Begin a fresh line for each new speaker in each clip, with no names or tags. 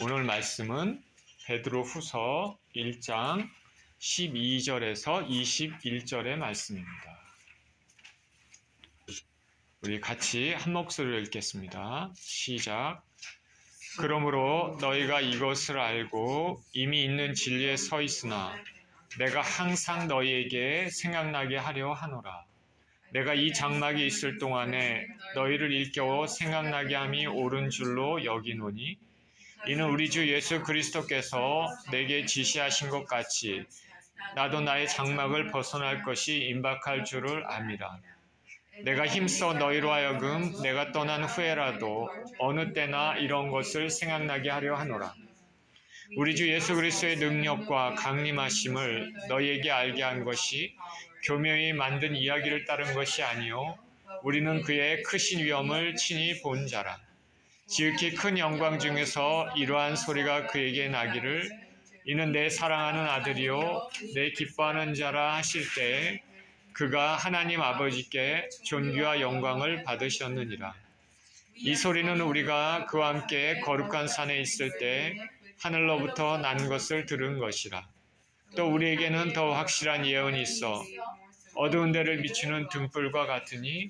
오늘 말씀은 베드로후서 1장 12절에서 21절의 말씀입니다. 우리 같이 한 목소리로 읽겠습니다. 시작. 그러므로 너희가 이것을 알고 이미 있는 진리에 서 있으나 내가 항상 너희에게 생각나게 하려 하노라. 내가 이 장막이 있을 동안에 너희를 일깨워 생각나게 함이 옳은 줄로 여기노니 이는 우리 주 예수 그리스도께서 내게 지시하신 것 같이 나도 나의 장막을 벗어날 것이 임박할 줄을 압니다. 내가 힘써 너희로 하여금 내가 떠난 후에라도 어느 때나 이런 것을 생각나게 하려 하노라. 우리 주 예수 그리스도의 능력과 강림하심을 너희에게 알게 한 것이 교묘히 만든 이야기를 따른 것이 아니요 우리는 그의 크신 위엄을 친히 본 자라. 지극히 큰 영광 중에서 이러한 소리가 그에게 나기를 이는 내 사랑하는 아들이요 내 기뻐하는 자라 하실 때에 그가 하나님 아버지께 존귀와 영광을 받으셨느니라. 이 소리는 우리가 그와 함께 거룩한 산에 있을 때 하늘로부터 난 것을 들은 것이라. 또 우리에게는 더 확실한 예언이 있어 어두운 데를 비추는 등불과 같으니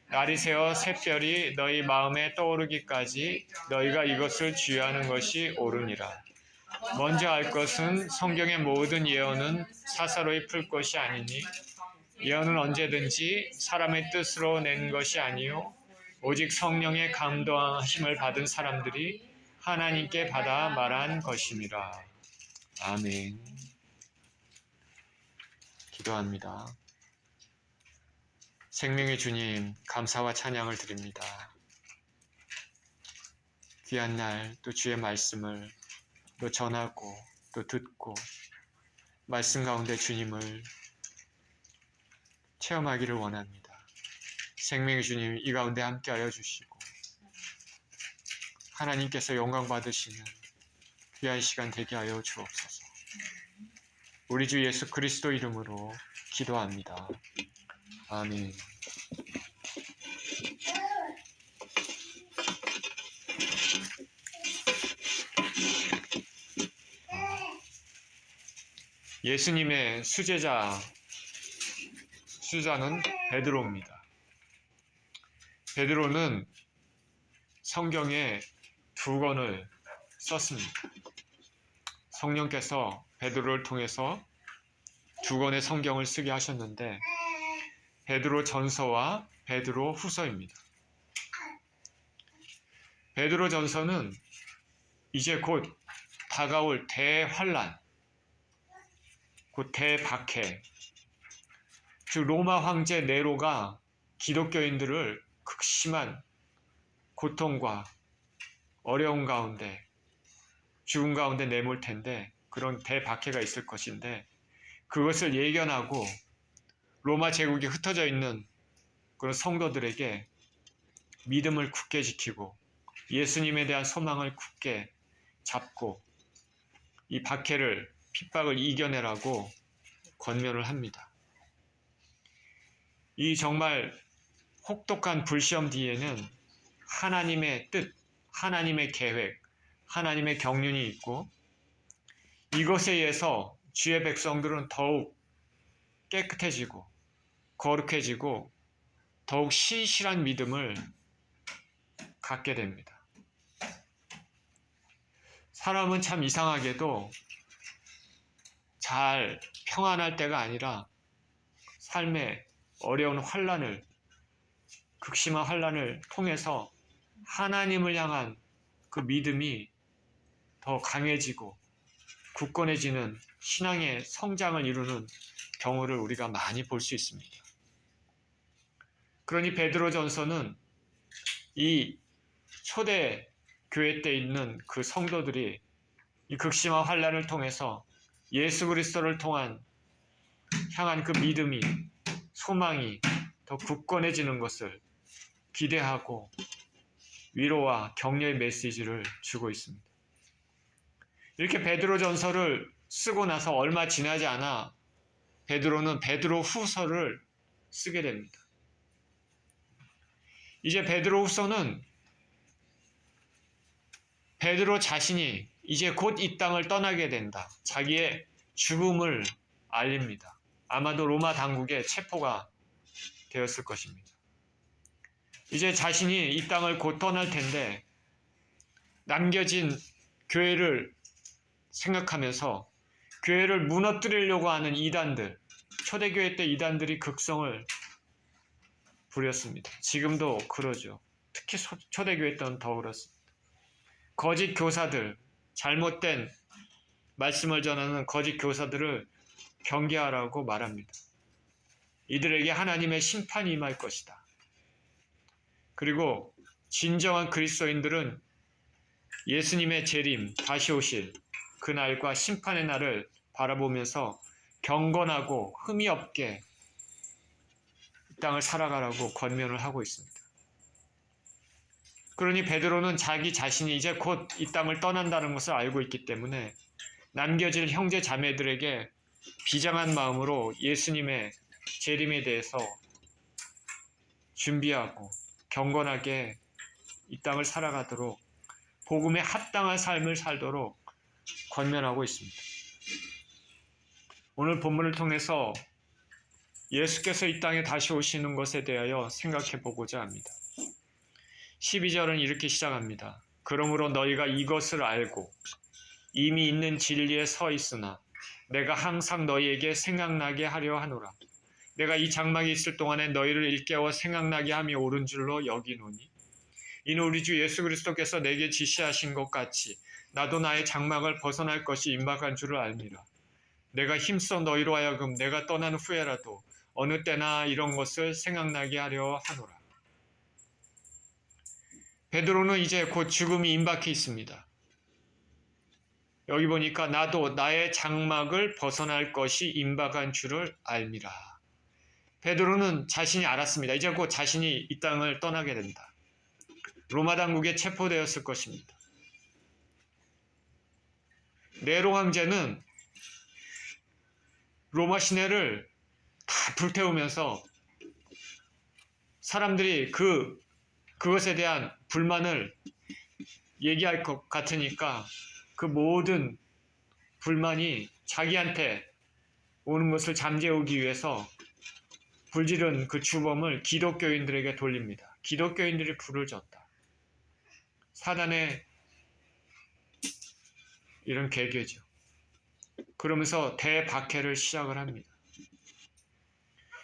날이 새어 샛별이 너희 마음에 떠오르기까지 너희가 이것을 주의하는 것이 옳으니라. 먼저 알 것은 성경의 모든 예언은 사사로이 풀 것이 아니니 예언은 언제든지 사람의 뜻으로 낸 것이 아니요 오직 성령의 감동하심을 받은 사람들이 하나님께 받아 말한 것임이라. 아멘. 기도합니다. 생명의 주님, 감사와 찬양을 드립니다. 귀한 날 또 주의 말씀을 또 전하고 또 듣고 말씀 가운데 주님을 체험하기를 원합니다. 생명의 주님 이 가운데 함께하여 주시고 하나님께서 영광 받으시는 귀한 시간 되게 하여 주옵소서. 우리 주 예수 그리스도 이름으로 기도합니다. 아멘. 예수님의 수제자는 베드로입니다. 베드로는 성경에 2권을 썼습니다. 성령께서 베드로를 통해서 2권의 성경을 쓰게 하셨는데 베드로 전서와 베드로 후서입니다. 베드로 전서는 이제 곧 다가올 대환란, 곧 대박해, 즉 로마 황제 네로가 기독교인들을 극심한 고통과 어려움 가운데 죽음 가운데 내몰 텐데 그런 대박해가 있을 것인데 그것을 예견하고 로마 제국이 흩어져 있는 그런 성도들에게 믿음을 굳게 지키고 예수님에 대한 소망을 굳게 잡고 이 박해를 핍박을 이겨내라고 권면을 합니다. 이 정말 혹독한 불시험 뒤에는 하나님의 뜻, 하나님의 계획, 하나님의 경륜이 있고 이것에 의해서 주의 백성들은 더욱 깨끗해지고 거룩해지고 더욱 신실한 믿음을 갖게 됩니다. 사람은 참 이상하게도 잘 평안할 때가 아니라 삶의 어려운 환난을, 극심한 환난을 통해서 하나님을 향한 그 믿음이 더 강해지고 굳건해지는 신앙의 성장을 이루는 경우를 우리가 많이 볼 수 있습니다. 그러니 베드로전서는 이 초대 교회 때 있는 그 성도들이 이 극심한 환난을 통해서 예수 그리스도를 향한 그 믿음이, 소망이 더 굳건해지는 것을 기대하고 위로와 격려의 메시지를 주고 있습니다. 이렇게 베드로전서를 쓰고 나서 얼마 지나지 않아 베드로는 베드로 후서를 쓰게 됩니다. 이제 베드로 후서는 베드로 자신이 이제 곧 이 땅을 떠나게 된다. 자기의 죽음을 알립니다. 아마도 로마 당국의 체포가 되었을 것입니다. 이제 자신이 이 땅을 곧 떠날 텐데 남겨진 교회를 생각하면서 교회를 무너뜨리려고 하는 이단들, 초대교회 때 이단들이 극성을 부렸습니다. 지금도 그러죠. 특히 초대교회 때는 더 그렇습니다. 거짓 교사들, 잘못된 말씀을 전하는 거짓 교사들을 경계하라고 말합니다. 이들에게 하나님의 심판이 임할 것이다. 그리고 진정한 그리스도인들은 예수님의 재림, 다시 오실 그날과 심판의 날을 바라보면서 경건하고 흠이 없게 이 땅을 살아가라고 권면을 하고 있습니다. 그러니 베드로는 자기 자신이 이제 곧 이 땅을 떠난다는 것을 알고 있기 때문에 남겨질 형제 자매들에게 비장한 마음으로 예수님의 재림에 대해서 준비하고 경건하게 이 땅을 살아가도록 복음에 합당한 삶을 살도록 권면하고 있습니다. 오늘 본문을 통해서 예수께서 이 땅에 다시 오시는 것에 대하여 생각해 보고자 합니다. 12절은 이렇게 시작합니다. 그러므로 너희가 이것을 알고 이미 있는 진리에 서 있으나 내가 항상 너희에게 생각나게 하려 하노라. 내가 이 장막에 있을 동안에 너희를 일깨워 생각나게 함이 옳은 줄로 여기노니 이는 우리 주 예수 그리스도께서 내게 지시하신 것 같이 나도 나의 장막을 벗어날 것이 임박한 줄을 알미라. 내가 힘써 너희로 하여금 내가 떠난 후에라도 어느 때나 이런 것을 생각나게 하려 하노라. 베드로는 이제 곧 죽음이 임박해 있습니다. 여기 보니까 나도 나의 장막을 벗어날 것이 임박한 줄을 알미라. 베드로는 자신이 알았습니다. 이제 곧 자신이 이 땅을 떠나게 된다. 로마 당국에 체포되었을 것입니다. 네로 황제는 로마 시내를 다 불태우면서 사람들이 그것에 대한 불만을 얘기할 것 같으니까 그 모든 불만이 자기한테 오는 것을 잠재우기 위해서 불지른 그 주범을 기독교인들에게 돌립니다. 기독교인들이 불을 졌다. 사단의 이런 계계죠. 그러면서 대박해를 시작을 합니다.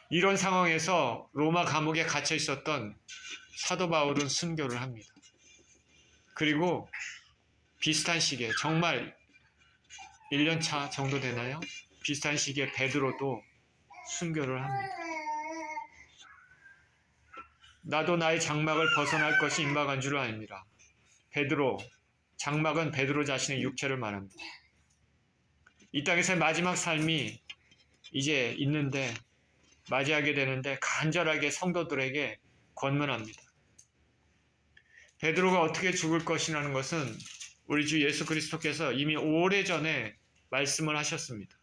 이런 상황에서 로마 감옥에 갇혀 있었던 사도 바울은 순교를 합니다. 그리고 비슷한 시기에 정말 1년차 정도 되나요? 비슷한 시기에 베드로도 순교를 합니다. 나도 나의 장막을 벗어날 것이 임박한 줄을 압니다. 베드로, 장막은 베드로 자신의 육체를 말합니다. 이 땅에서의 마지막 삶이 이제 있는데 맞이하게 되는데 간절하게 성도들에게 권면합니다. 베드로가 어떻게 죽을 것이라는 것은 우리 주 예수 그리스도께서 이미 오래전에 말씀을 하셨습니다.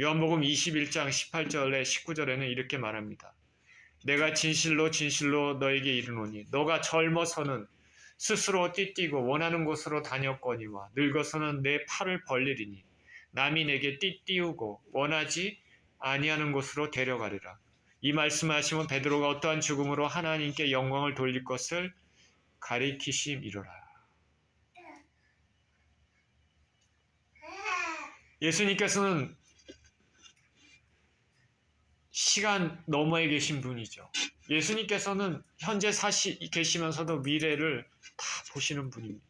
요한복음 21장 18절에 19절에는 이렇게 말합니다. 내가 진실로 진실로 너에게 이르노니 너가 젊어서는 스스로 띠띠고 원하는 곳으로 다녔거니와 늙어서는 내 팔을 벌리리니 남이 내게 띠띠우고 원하지 아니하는 곳으로 데려가리라. 이 말씀을 하시면 베드로가 어떠한 죽음으로 하나님께 영광을 돌릴 것을 가리키심이로라. 예수님께서는 시간 너머에 계신 분이죠. 예수님께서는 현재 계시면서도 미래를 다 보시는 분입니다.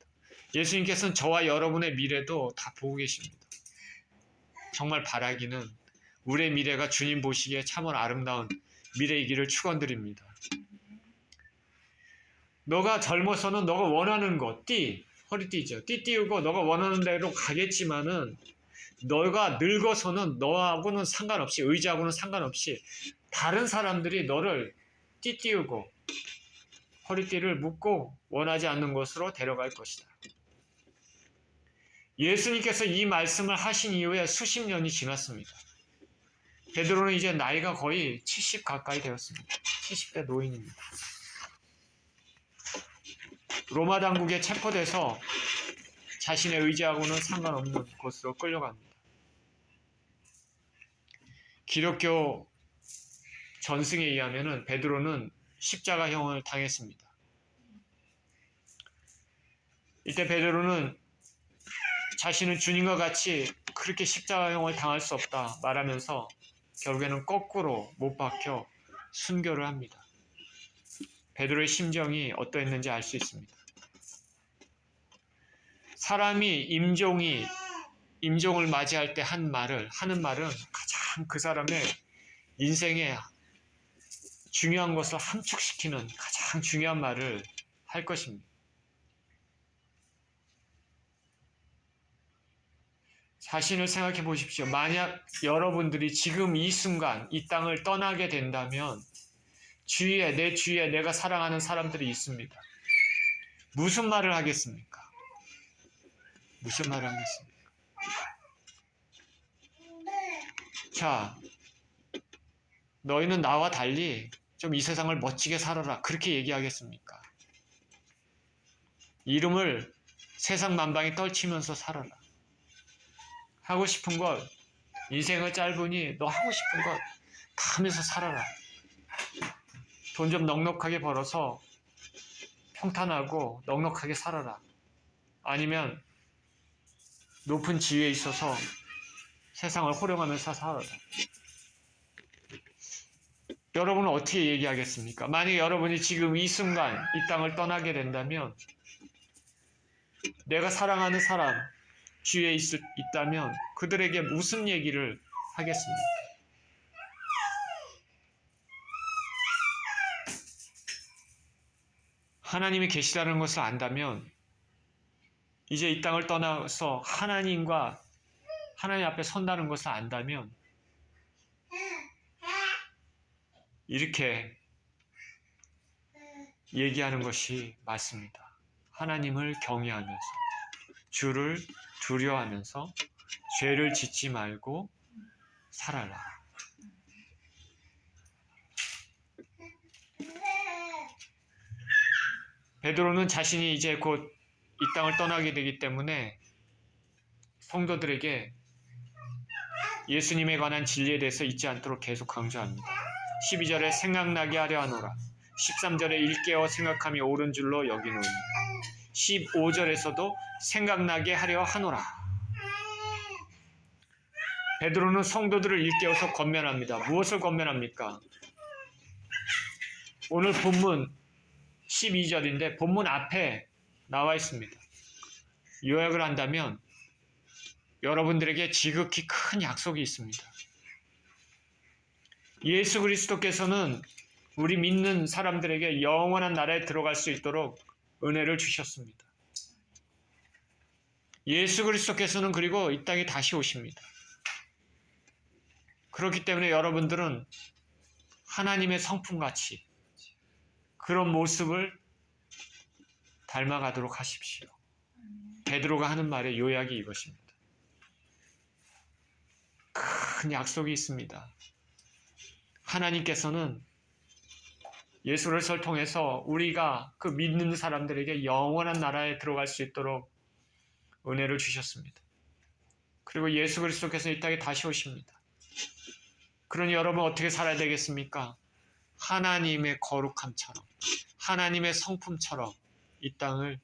예수님께서는 저와 여러분의 미래도 다 보고 계십니다. 정말 바라기는 우리의 미래가 주님 보시기에 참으로 아름다운 미래이기를 축원드립니다. 너가 젊어서는 너가 원하는 것, 허리띠죠. 띠띠우고 너가 원하는 대로 가겠지만은 너가 늙어서는 너하고는 상관없이, 의지하고는 상관없이 다른 사람들이 너를 띠띠우고 허리띠를 묶고 원하지 않는 곳으로 데려갈 것이다. 예수님께서 이 말씀을 하신 이후에 수십 년이 지났습니다. 베드로는 이제 나이가 거의 70 가까이 되었습니다. 70대 노인입니다. 로마 당국에 체포돼서 자신의 의지하고는 상관없는 곳으로 끌려갑니다. 기독교 전승에 의하면 베드로는 십자가형을 당했습니다. 이때 베드로는 자신은 주님과 같이 그렇게 십자가형을 당할 수 없다 말하면서 결국에는 거꾸로 못 박혀 순교를 합니다. 베드로의 심정이 어떠했는지 알 수 있습니다. 사람이 임종을 맞이할 때 하는 말은 가장 그 사람의 인생에 중요한 것을 함축시키는 가장 중요한 말을 할 것입니다. 자신을 생각해 보십시오. 만약 여러분들이 지금 이 순간 이 땅을 떠나게 된다면 내 주위에 내가 사랑하는 사람들이 있습니다. 무슨 말을 하겠습니까? 무슨 말을 하겠습니까? 자, 너희는 나와 달리 좀 이 세상을 멋지게 살아라. 그렇게 얘기하겠습니까? 이름을 세상 만방에 떨치면서 살아라. 하고 싶은 것, 인생은 짧으니 너 하고 싶은 것 다 하면서 살아라. 돈 좀 넉넉하게 벌어서 평탄하고 넉넉하게 살아라. 아니면 높은 지위에 있어서 세상을 호령하면서 살아라. 여러분은 어떻게 얘기하겠습니까? 만약 여러분이 지금 이 순간 이 땅을 떠나게 된다면 내가 사랑하는 사람 주위에 있다면 그들에게 무슨 얘기를 하겠습니까? 하나님이 계시다는 것을 안다면 이제 이 땅을 떠나서 하나님 앞에 선다는 것을 안다면 이렇게 얘기하는 것이 맞습니다. 하나님을 경외하면서 주를 두려워하면서 죄를 짓지 말고 살아라. 베드로는 자신이 이제 곧 이 땅을 떠나게 되기 때문에 성도들에게 예수님에 관한 진리에 대해서 잊지 않도록 계속 강조합니다. 12절에 생각나게 하려 하노라. 13절에 일깨어 생각함이 옳은 줄로 여기노니 15절에서도 생각나게 하려 하노라. 베드로는 성도들을 일깨워서 권면합니다. 무엇을 권면합니까? 오늘 본문 12절인데 본문 앞에 나와 있습니다. 요약을 한다면 여러분들에게 지극히 큰 약속이 있습니다. 예수 그리스도께서는 우리 믿는 사람들에게 영원한 나라에 들어갈 수 있도록 은혜를 주셨습니다. 예수 그리스도께서는 그리고 이 땅에 다시 오십니다. 그렇기 때문에 여러분들은 하나님의 성품같이 그런 모습을 닮아가도록 하십시오. 베드로가 하는 말의 요약이 이것입니다. 큰 약속이 있습니다. 하나님께서는 예수를 통해서 우리가 그 믿는 사람들에게 영원한 나라에 들어갈 수 있도록 은혜를 주셨습니다. 그리고 예수 그리스도께서 이 땅에 다시 오십니다. 그러니 여러분 어떻게 살아야 되겠습니까? 하나님의 거룩함처럼, 하나님의 성품처럼 이 땅을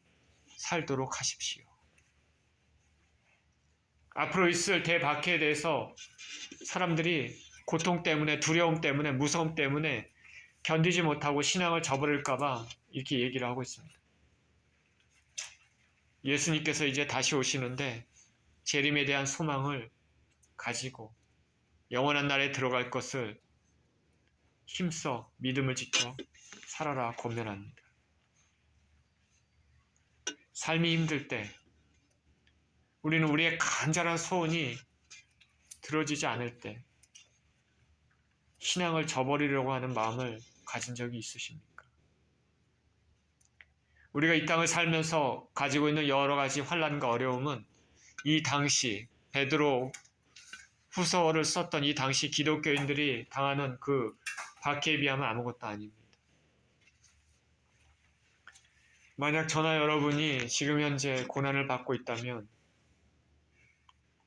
살도록 하십시오. 앞으로 있을 대박해에 대해서 사람들이 고통 때문에, 두려움 때문에, 무서움 때문에 견디지 못하고 신앙을 저버릴까봐 이렇게 얘기를 하고 있습니다. 예수님께서 이제 다시 오시는데 재림에 대한 소망을 가지고 영원한 날에 들어갈 것을 힘써 믿음을 지켜 살아라 권면합니다. 삶이 힘들 때 우리는 우리의 간절한 소원이 들어지지 않을 때 신앙을 저버리려고 하는 마음을 가진 적이 있으십니까? 우리가 이 땅을 살면서 가지고 있는 여러 가지 환난과 어려움은 이 당시 베드로 후서를 썼던 이 당시 기독교인들이 당하는 그 박해에 비하면 아무것도 아닙니다. 만약 저나 여러분이 지금 현재 고난을 받고 있다면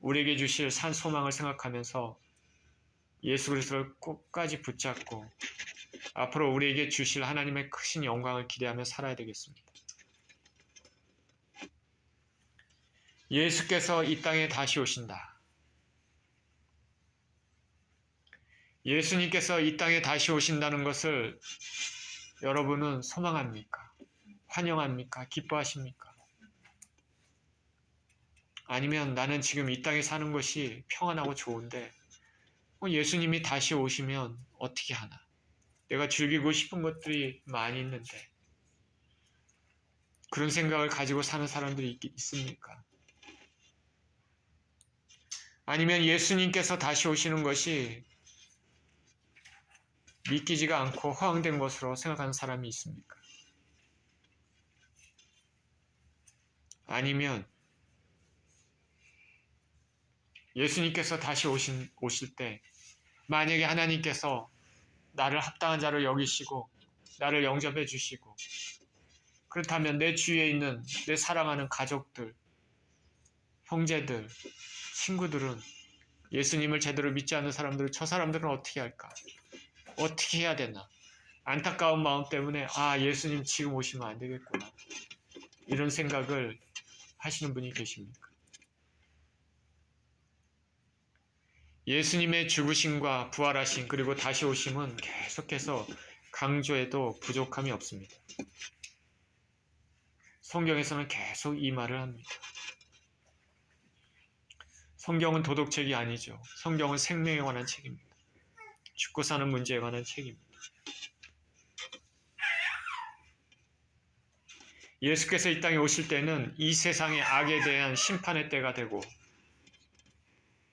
우리에게 주실 산 소망을 생각하면서 예수 그리스도를 끝까지 붙잡고 앞으로 우리에게 주실 하나님의 크신 영광을 기대하며 살아야 되겠습니다. 예수께서 이 땅에 다시 오신다. 예수님께서 이 땅에 다시 오신다는 것을 여러분은 소망합니까? 환영합니까? 기뻐하십니까? 아니면 나는 지금 이 땅에 사는 것이 평안하고 좋은데 예수님이 다시 오시면 어떻게 하나? 내가 즐기고 싶은 것들이 많이 있는데 그런 생각을 가지고 사는 사람들이 있습니까? 아니면 예수님께서 다시 오시는 것이 믿기지가 않고 허황된 것으로 생각하는 사람이 있습니까? 아니면 예수님께서 다시 오실 때 만약에 하나님께서 나를 합당한 자로 여기시고 나를 영접해 주시고 그렇다면 내 주위에 있는 내 사랑하는 가족들, 형제들, 친구들은 예수님을 제대로 믿지 않는 사람들은 저 사람들은 어떻게 할까? 어떻게 해야 되나? 안타까운 마음 때문에 예수님 지금 오시면 안 되겠구나. 이런 생각을 하시는 분이 계십니까? 예수님의 죽으심과 부활하심 그리고 다시 오심은 계속해서 강조해도 부족함이 없습니다. 성경에서는 계속 이 말을 합니다. 성경은 도덕책이 아니죠. 성경은 생명에 관한 책입니다. 죽고 사는 문제에 관한 책입니다. 예수께서 이 땅에 오실 때는 이 세상의 악에 대한 심판의 때가 되고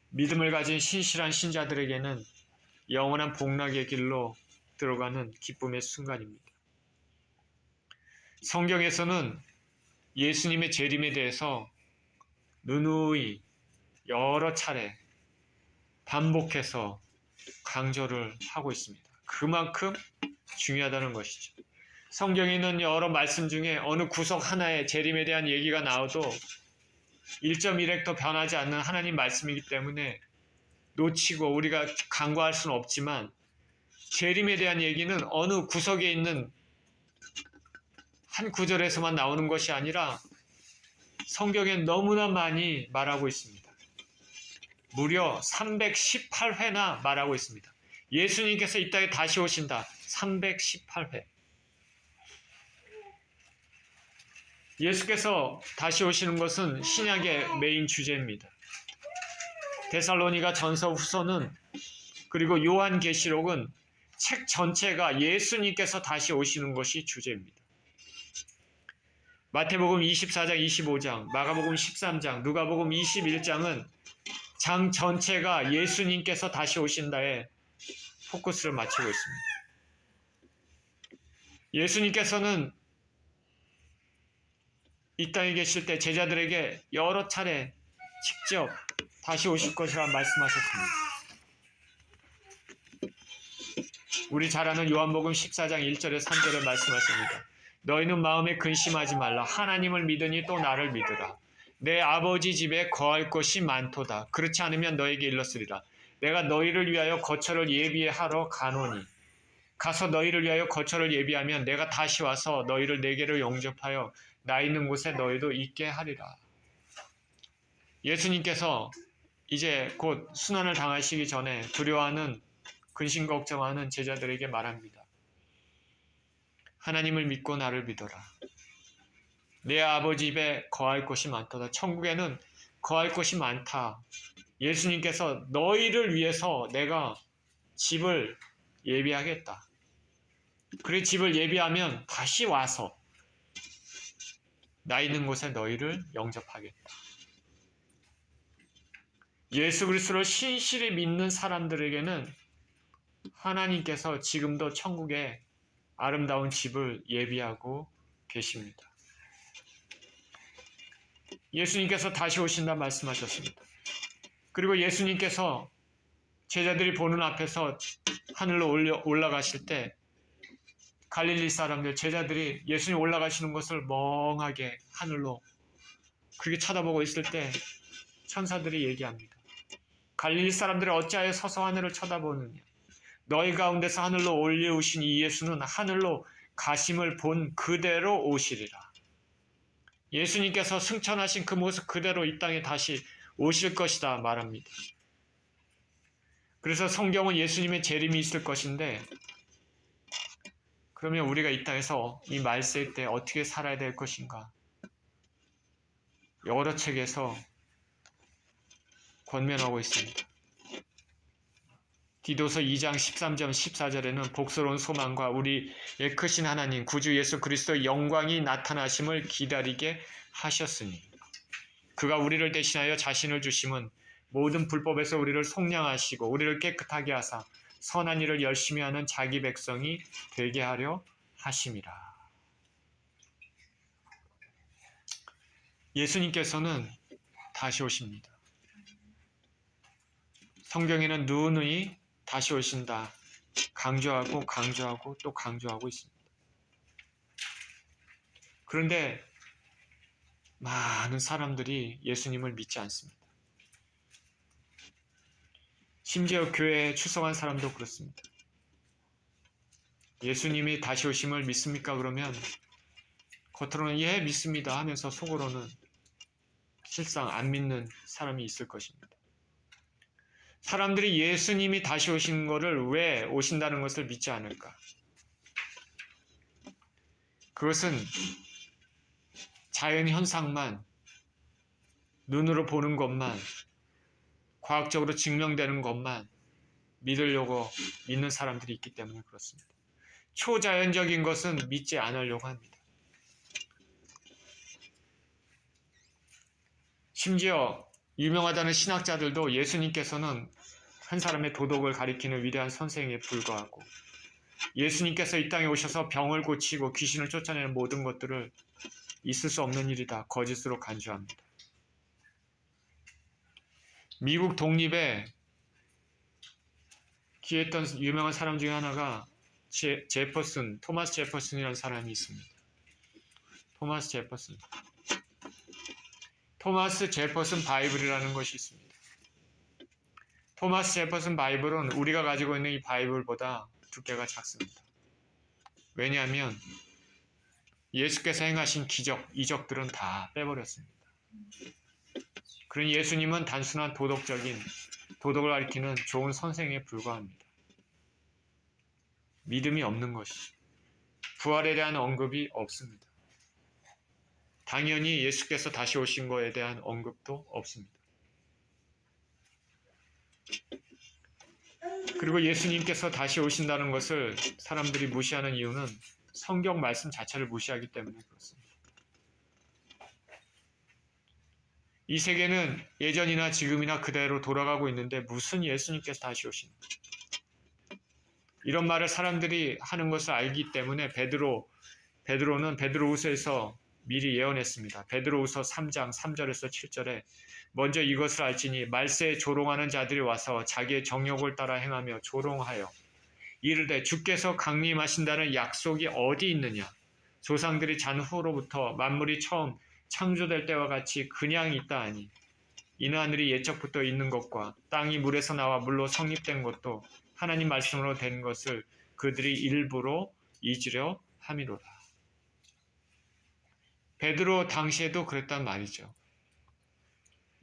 믿음을 가진 신실한 신자들에게는 영원한 복락의 길로 들어가는 기쁨의 순간입니다. 성경에서는 예수님의 재림에 대해서 누누이 여러 차례 반복해서 강조를 하고 있습니다. 그만큼 중요하다는 것이죠. 성경에 있는 여러 말씀 중에 어느 구석 하나에 재림에 대한 얘기가 나와도 1.1획도 변하지 않는 하나님 말씀이기 때문에 놓치고 우리가 간과할 수는 없지만 재림에 대한 얘기는 어느 구석에 있는 한 구절에서만 나오는 것이 아니라 성경에 너무나 많이 말하고 있습니다. 무려 318회나 말하고 있습니다. 예수님께서 이 땅에 다시 오신다. 318회. 예수께서 다시 오시는 것은 신약의 메인 주제입니다. 데살로니가 전서 후서는 그리고 요한계시록은 책 전체가 예수님께서 다시 오시는 것이 주제입니다. 마태복음 24장, 25장, 마가복음 13장, 누가복음 21장은 장 전체가 예수님께서 다시 오신다에 포커스를 맞추고 있습니다. 예수님께서는 이 땅에 계실 때 제자들에게 여러 차례 직접 다시 오실 것이라 말씀하셨습니다. 우리 잘 아는 요한복음 14장 1절에 3절에 말씀하십니다. 너희는 마음에 근심하지 말라. 하나님을 믿으니 또 나를 믿으라. 내 아버지 집에 거할 것이 많도다. 그렇지 않으면 너에게 일렀으리라. 내가 너희를 위하여 거처를 예비하러 가노니 가서 너희를 위하여 거처를 예비하면 내가 다시 와서 너희를 내게로 영접하여 나 있는 곳에 너희도 있게 하리라. 예수님께서 이제 곧 순환을 당하시기 전에 두려워하는 근심 걱정하는 제자들에게 말합니다. 하나님을 믿고 나를 믿어라. 내 아버지 집에 거할 곳이 많도다. 천국에는 거할 곳이 많다. 예수님께서 너희를 위해서 내가 집을 예비하겠다. 그래 집을 예비하면 다시 와서 나 있는 곳에 너희를 영접하겠다. 예수 그리스도를 신실히 믿는 사람들에게는 하나님께서 지금도 천국에 아름다운 집을 예비하고 계십니다. 예수님께서 다시 오신다 말씀하셨습니다. 그리고 예수님께서 제자들이 보는 앞에서 하늘로 올라가실 때 갈릴리 사람들, 제자들이 예수님 올라가시는 것을 멍하게 하늘로 그렇게 쳐다보고 있을 때 천사들이 얘기합니다. 갈릴리 사람들이 어찌하여 서서 하늘을 쳐다보느냐. 너희 가운데서 하늘로 올려오신 이 예수는 하늘로 가심을 본 그대로 오시리라. 예수님께서 승천하신 그 모습 그대로 이 땅에 다시 오실 것이다 말합니다. 그래서 성경은 예수님의 재림이 있을 것인데, 그러면 우리가 이 땅에서 이 말세 때 어떻게 살아야 될 것인가? 여러 책에서 권면하고 있습니다. 디도서 2장 13절 14절에는 복스러운 소망과 우리의 크신 하나님 구주 예수 그리스도의 영광이 나타나심을 기다리게 하셨으니 그가 우리를 대신하여 자신을 주심은 모든 불법에서 우리를 속량하시고 우리를 깨끗하게 하사 선한 일을 열심히 하는 자기 백성이 되게 하려 하심이라. 예수님께서는 다시 오십니다. 성경에는 누누이 다시 오신다 강조하고 강조하고 또 강조하고 있습니다. 그런데 많은 사람들이 예수님을 믿지 않습니다. 심지어 교회에 출석한 사람도 그렇습니다. 예수님이 다시 오심을 믿습니까? 그러면 겉으로는 예 믿습니다 하면서 속으로는 실상 안 믿는 사람이 있을 것입니다. 사람들이 예수님이 다시 오신 것을 왜 오신다는 것을 믿지 않을까? 그것은 자연 현상만, 눈으로 보는 것만, 과학적으로 증명되는 것만 믿으려고 믿는 사람들이 있기 때문에 그렇습니다. 초자연적인 것은 믿지 않으려고 합니다. 심지어 유명하다는 신학자들도 예수님께서는 한 사람의 도덕을 가리키는 위대한 선생에 불과하고 예수님께서 이 땅에 오셔서 병을 고치고 귀신을 쫓아내는 모든 것들을 있을 수 없는 일이다 거짓으로 간주합니다. 미국 독립에 기했던 유명한 사람 중에 하나가 토마스 제퍼슨이라는 사람이 있습니다. 토마스 제퍼슨 바이블이라는 것이 있습니다. 토마스 제퍼슨 바이블은 우리가 가지고 있는 이 바이블보다 두께가 작습니다. 왜냐하면 예수께서 행하신 기적, 이적들은 다 빼버렸습니다. 그러니 예수님은 단순한 도덕을 가리키는 좋은 선생에 불과합니다. 믿음이 없는 것이죠. 부활에 대한 언급이 없습니다. 당연히 예수께서 다시 오신 것에 대한 언급도 없습니다. 그리고 예수님께서 다시 오신다는 것을 사람들이 무시하는 이유는 성경 말씀 자체를 무시하기 때문에 그렇습니다. 이 세계는 예전이나 지금이나 그대로 돌아가고 있는데 무슨 예수님께서 다시 오시는가? 이런 말을 사람들이 하는 것을 알기 때문에 베드로는 베드로후서에서 미리 예언했습니다. 베드로후서 3장 3절에서 7절에 먼저 이것을 알지니 말세에 조롱하는 자들이 와서 자기의 정욕을 따라 행하며 조롱하여 이르되 주께서 강림하신다는 약속이 어디 있느냐? 조상들이 잔 후로부터 만물이 처음 창조될 때와 같이 그냥 있다 하니 이는 하늘이 옛적부터 있는 것과 땅이 물에서 나와 물로 성립된 것도 하나님 말씀으로 된 것을 그들이 일부러 잊으려 함이로라. 베드로 당시에도 그랬단 말이죠.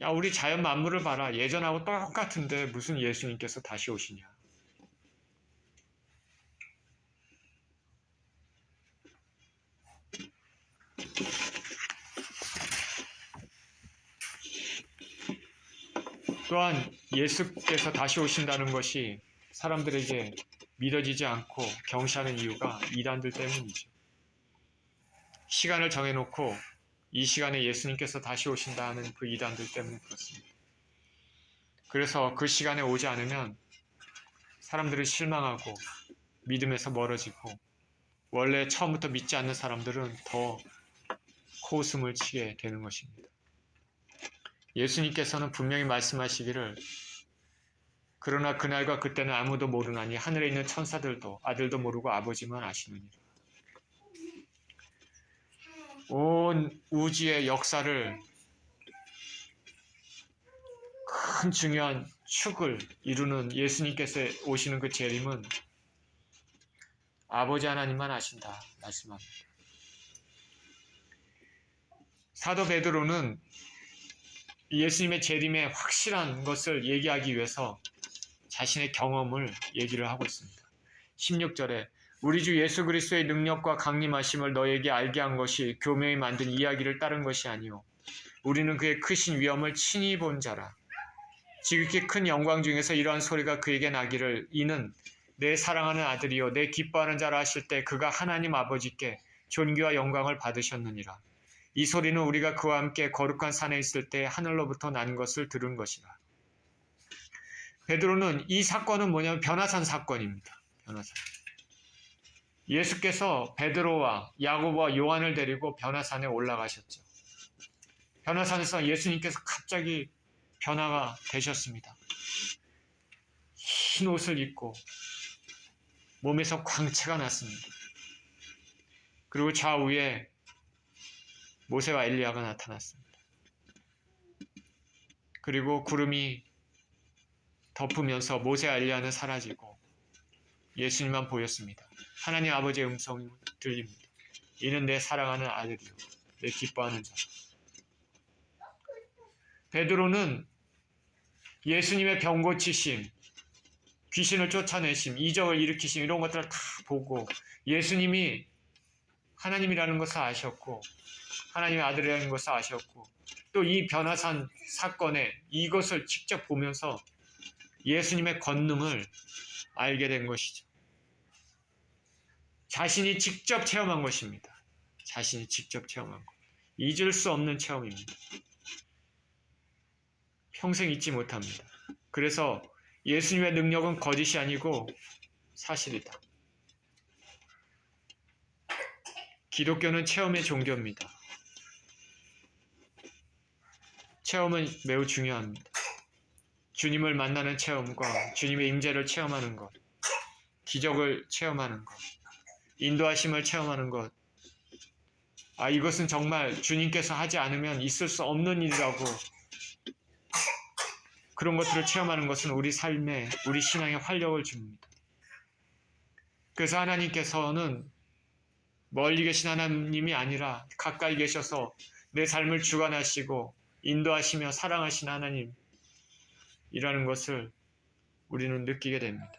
야, 우리 자연 만물을 봐라. 예전하고 똑같은데 무슨 예수님께서 다시 오시냐. 또한 예수께서 다시 오신다는 것이 사람들에게 믿어지지 않고 경시하는 이유가 이단들 때문이죠. 시간을 정해놓고 이 시간에 예수님께서 다시 오신다 하는 그 이단들 때문에 그렇습니다. 그래서 그 시간에 오지 않으면 사람들은 실망하고 믿음에서 멀어지고 원래 처음부터 믿지 않는 사람들은 더 코웃음을 치게 되는 것입니다. 예수님께서는 분명히 말씀하시기를 그러나 그날과 그때는 아무도 모르나니 하늘에 있는 천사들도 아들도 모르고 아버지만 아시느니라. 온 우주의 역사를 큰 중요한 축을 이루는 예수님께서 오시는 그 재림은 아버지 하나님만 아신다 말씀합니다. 사도 베드로는 예수님의 재림의 확실한 것을 얘기하기 위해서 자신의 경험을 얘기를 하고 있습니다. 16절에 우리 주 예수 그리스도의 능력과 강림하심을 너에게 알게 한 것이 교묘히 만든 이야기를 따른 것이 아니오. 우리는 그의 크신 위엄을 친히 본 자라. 지극히 큰 영광 중에서 이러한 소리가 그에게 나기를 이는 내 사랑하는 아들이요 내 기뻐하는 자라 하실 때 그가 하나님 아버지께 존귀와 영광을 받으셨느니라. 이 소리는 우리가 그와 함께 거룩한 산에 있을 때 하늘로부터 난 것을 들은 것이라. 베드로는 이 사건은 뭐냐면 변화산 사건입니다. 변화산. 예수께서 베드로와 야고보와 요한을 데리고 변화산에 올라가셨죠. 변화산에서 예수님께서 갑자기 변화가 되셨습니다. 흰 옷을 입고 몸에서 광채가 났습니다. 그리고 좌우에 모세와 엘리야가 나타났습니다. 그리고 구름이 덮으면서 모세와 엘리야는 사라지고 예수님만 보였습니다. 하나님 아버지의 음성이 들립니다. 이는 내 사랑하는 아들이요 내 기뻐하는 자. 베드로는 예수님의 병 고치심, 귀신을 쫓아내심, 이적을 일으키심 이런 것들을 다 보고 예수님이 하나님이라는 것을 아셨고 하나님의 아들이라는 것을 아셨고 또 이 변화산 사건에 이것을 직접 보면서 예수님의 권능을 알게 된 것이죠. 자신이 직접 체험한 것입니다. 자신이 직접 체험한 것. 잊을 수 없는 체험입니다. 평생 잊지 못합니다. 그래서 예수님의 능력은 거짓이 아니고 사실이다. 기독교는 체험의 종교입니다. 체험은 매우 중요합니다. 주님을 만나는 체험과 주님의 임재를 체험하는 것, 기적을 체험하는 것, 인도하심을 체험하는 것. 이것은 정말 주님께서 하지 않으면 있을 수 없는 일이라고 그런 것들을 체험하는 것은 우리 삶에, 우리 신앙에 활력을 줍니다. 그래서 하나님께서는 멀리 계신 하나님이 아니라 가까이 계셔서 내 삶을 주관하시고 인도하시며 사랑하신 하나님이라는 것을 우리는 느끼게 됩니다.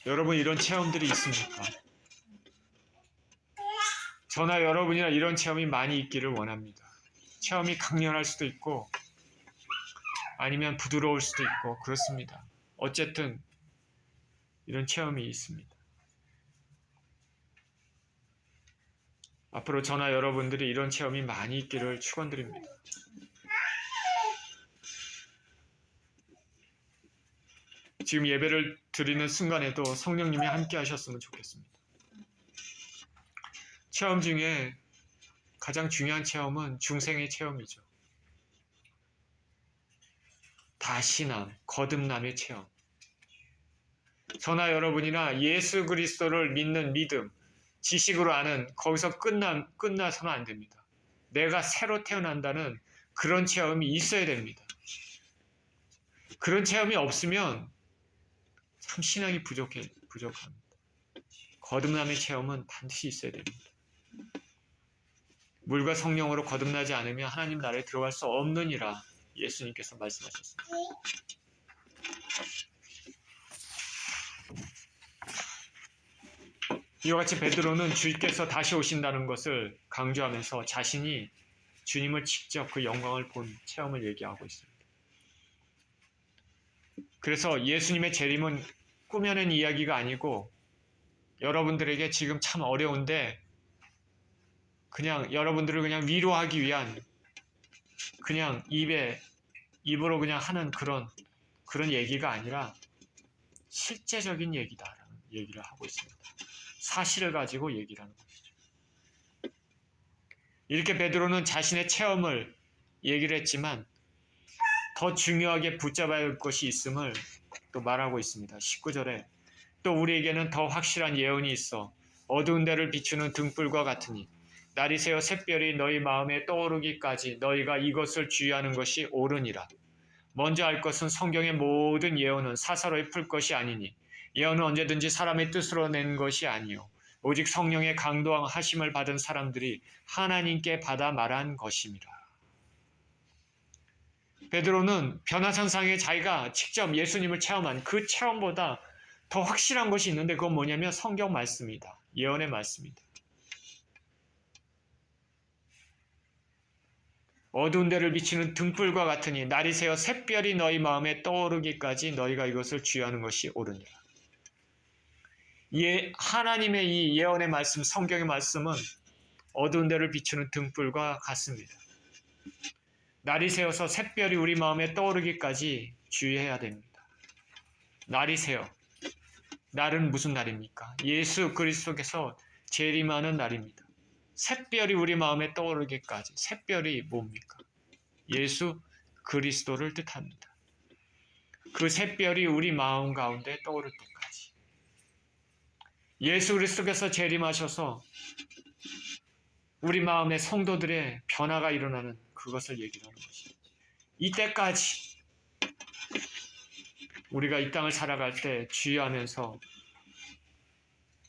여러분 이런 체험들이 있습니까? 저나 여러분이나 이런 체험이 많이 있기를 원합니다. 체험이 강렬할 수도 있고 아니면 부드러울 수도 있고 그렇습니다. 어쨌든 이런 체험이 있습니다. 앞으로 저나 여러분들이 이런 체험이 많이 있기를 축원드립니다. 지금 예배를 드리는 순간에도 성령님이 함께 하셨으면 좋겠습니다. 체험 중에 가장 중요한 체험은 중생의 체험이죠. 다시남, 거듭남의 체험. 저나 여러분이나 예수 그리스도를 믿는 믿음, 지식으로 아는 거기서 끝나서는 안 됩니다. 내가 새로 태어난다는 그런 체험이 있어야 됩니다. 그런 체험이 없으면 참 신앙이 부족합니다. 거듭남의 체험은 반드시 있어야 됩니다. 물과 성령으로 거듭나지 않으면 하나님 나라에 들어갈 수 없느니라 예수님께서 말씀하셨습니다. 이와 같이 베드로는 주께서 다시 오신다는 것을 강조하면서 자신이 주님을 직접 그 영광을 본 체험을 얘기하고 있습니다. 그래서 예수님의 재림은 꾸며낸 이야기가 아니고 여러분들에게 지금 참 어려운데 그냥 여러분들을 그냥 위로하기 위한 그냥 입으로 그냥 하는 그런 얘기가 아니라 실제적인 얘기다라는 얘기를 하고 있습니다. 사실을 가지고 얘기를 하는 것이죠. 이렇게 베드로는 자신의 체험을 얘기를 했지만 더 중요하게 붙잡아야 할 것이 있음을 또 말하고 있습니다. 19절에 또 우리에게는 더 확실한 예언이 있어 어두운 데를 비추는 등불과 같으니 날이 새어 샛별이 너희 마음에 떠오르기까지 너희가 이것을 주의하는 것이 옳으니라. 먼저 알 것은 성경의 모든 예언은 사사로이 풀 것이 아니니 예언은 언제든지 사람의 뜻으로 낸 것이 아니요 오직 성령의 강도하심을 받은 사람들이 하나님께 받아 말한 것입니다. 베드로는 변화산상에 자기가 직접 예수님을 체험한 그 체험보다 더 확실한 것이 있는데 그건 뭐냐면 성경 말씀이다. 예언의 말씀이다. 어두운 데를 비치는 등불과 같으니 날이 새어 샛별이 너희 마음에 떠오르기까지 너희가 이것을 주의하는 것이 옳으니라. 하나님의 이 예언의 말씀, 성경의 말씀은 어두운 데를 비추는 등불과 같습니다. 날이 새어서 샛별이 우리 마음에 떠오르기까지 주의해야 됩니다. 날이 새어. 날은 무슨 날입니까? 예수 그리스도께서 재림하는 날입니다. 샛별이 우리 마음에 떠오르기까지. 샛별이 뭡니까? 예수 그리스도를 뜻합니다. 그 샛별이 우리 마음 가운데 떠오를 때까지. 예수 그리스도께서 재림하셔서 우리 마음의 성도들의 변화가 일어나는 그것을 얘기하는 것입니다. 이때까지 우리가 이 땅을 살아갈 때 주의하면서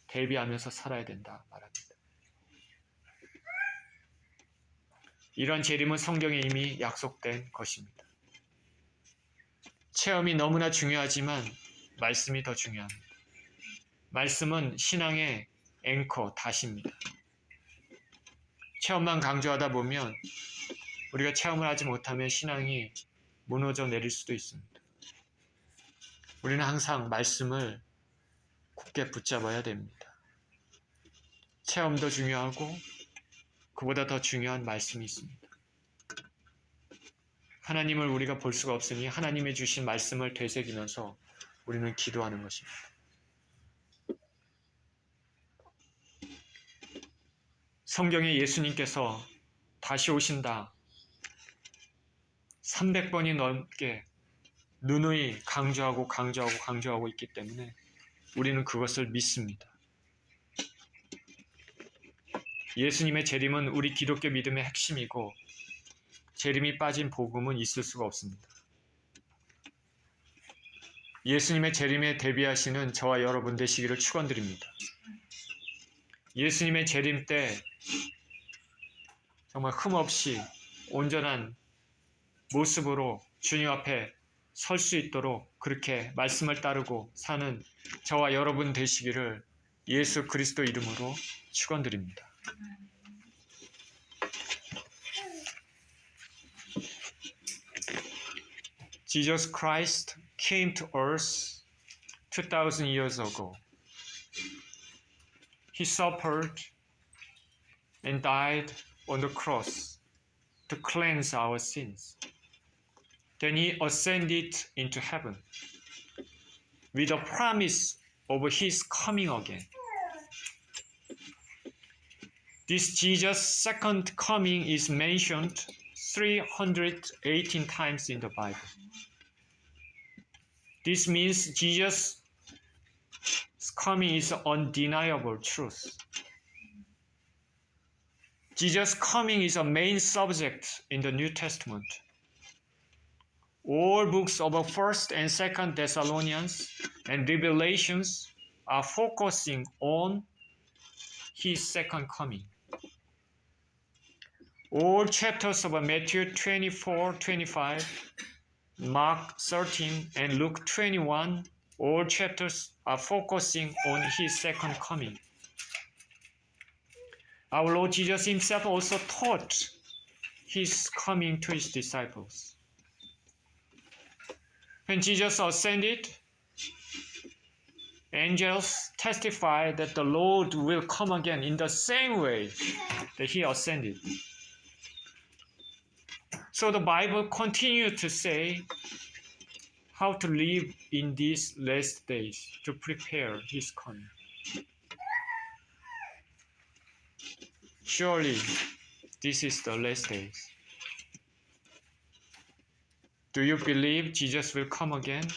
대비하면서 살아야 된다 말합니다. 이런 재림은 성경에 이미 약속된 것입니다. 체험이 너무나 중요하지만 말씀이 더 중요합니다. 말씀은 신앙의 앵커, 다시입니다. 체험만 강조하다 보면 우리가 체험을 하지 못하면 신앙이 무너져 내릴 수도 있습니다. 우리는 항상 말씀을 굳게 붙잡아야 됩니다. 체험도 중요하고 그보다 더 중요한 말씀이 있습니다. 하나님을 우리가 볼 수가 없으니 하나님의 주신 말씀을 되새기면서 우리는 기도하는 것입니다. 성경에 예수님께서 다시 오신다 300번이 넘게 누누이 강조하고 있기 때문에 우리는 그것을 믿습니다. 예수님의 재림은 우리 기독교 믿음의 핵심이고 재림이 빠진 복음은 있을 수가 없습니다. 예수님의 재림에 대비하시는 저와 여러분 되시기를 축원드립니다. 예수님의 재림 때 정말 흠없이 온전한 모습으로 주님 앞에 설 수 있도록 그렇게 말씀을 따르고 사는 저와 여러분 되시기를 예수 그리스도 이름으로 축원드립니다. Jesus Christ came to earth 2,000 years ago. He suffered and died on the cross to cleanse our sins. Then he ascended into heaven with a promise of his coming again. This Jesus' second coming is mentioned 318 times in the Bible. This means Jesus' coming is undeniable truth. Jesus' coming is a main subject in the New Testament. All books of 1st and 2nd Thessalonians and Revelations are focusing on his second coming. All chapters of Matthew 24-25, Mark 13, and Luke 21, all chapters are focusing on his second coming. Our Lord Jesus himself also taught his coming to his disciples. When Jesus ascended, angels testify that the Lord will come again in the same way that he ascended. So the Bible continues to say how to live in these last days to prepare his coming. Surely, this is the last days. Do you believe Jesus will come again?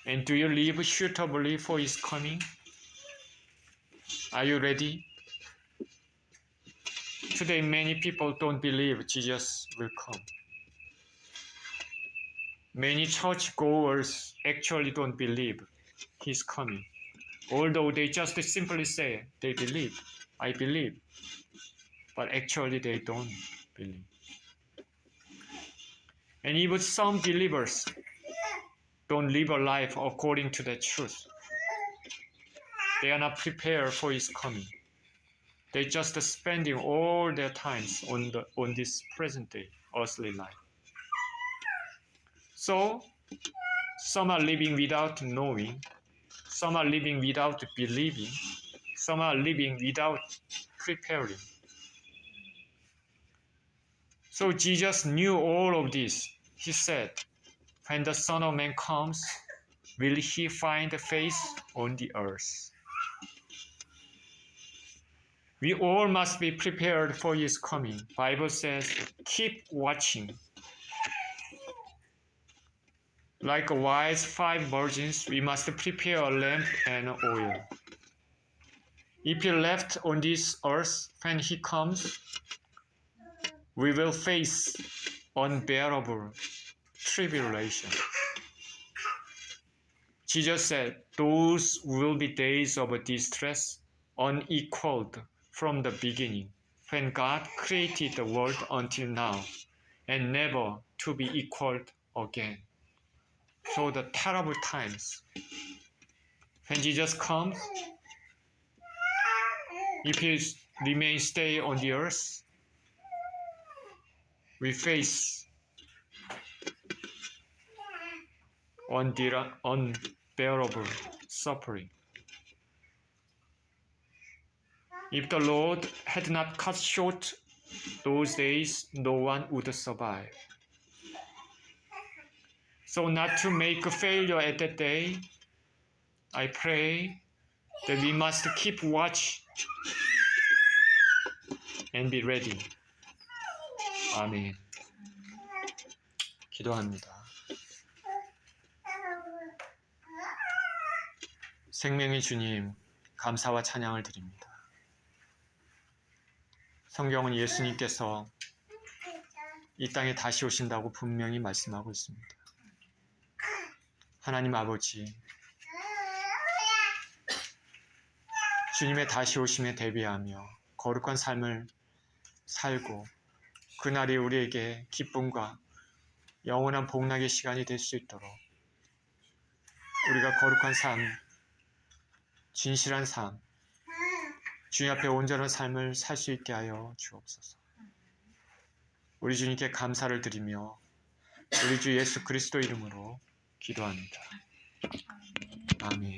And do you live suitably for his coming? Are you ready? Today many people don't believe Jesus will come. Many churchgoers actually don't believe He's coming. Although they just simply say they believe, I believe, but actually they don't believe. And even some believers don't live a life according to the truth. They are not prepared for His coming. They're just spending all their times on this present day, earthly life. So, some are living without knowing, some are living without believing, some are living without preparing. So Jesus knew all of this. He said, when the Son of Man comes, will He find faith on the earth? We all must be prepared for His coming. Bible says, keep watching. Like wise 5 virgins, we must prepare a lamp and oil. If you're left on this earth when He comes, we will face unbearable tribulation. Jesus said, those will be days of distress, unequaled from the beginning, when God created the world until now, and never to be equaled again. So the terrible times, when Jesus comes, if He remains stay on the earth, we face unbearable suffering. If the Lord had not cut short those days, no one would survive. So not to make a failure at that day, I pray that we must keep watch and be ready. 아멘. 기도합니다. 생명의 주님, 감사와 찬양을 드립니다. 성경은 예수님께서 이 땅에 다시 오신다고 분명히 말씀하고 있습니다. 하나님 아버지, 주님의 다시 오심에 대비하며 거룩한 삶을 살고 그날이 우리에게 기쁨과 영원한 복락의 시간이 될 수 있도록 우리가 거룩한 삶, 진실한 삶, 주님 앞에 온전한 삶을 살 수 있게 하여 주옵소서. 우리 주님께 감사를 드리며 우리 주 예수 그리스도 이름으로 기도합니다. 아멘.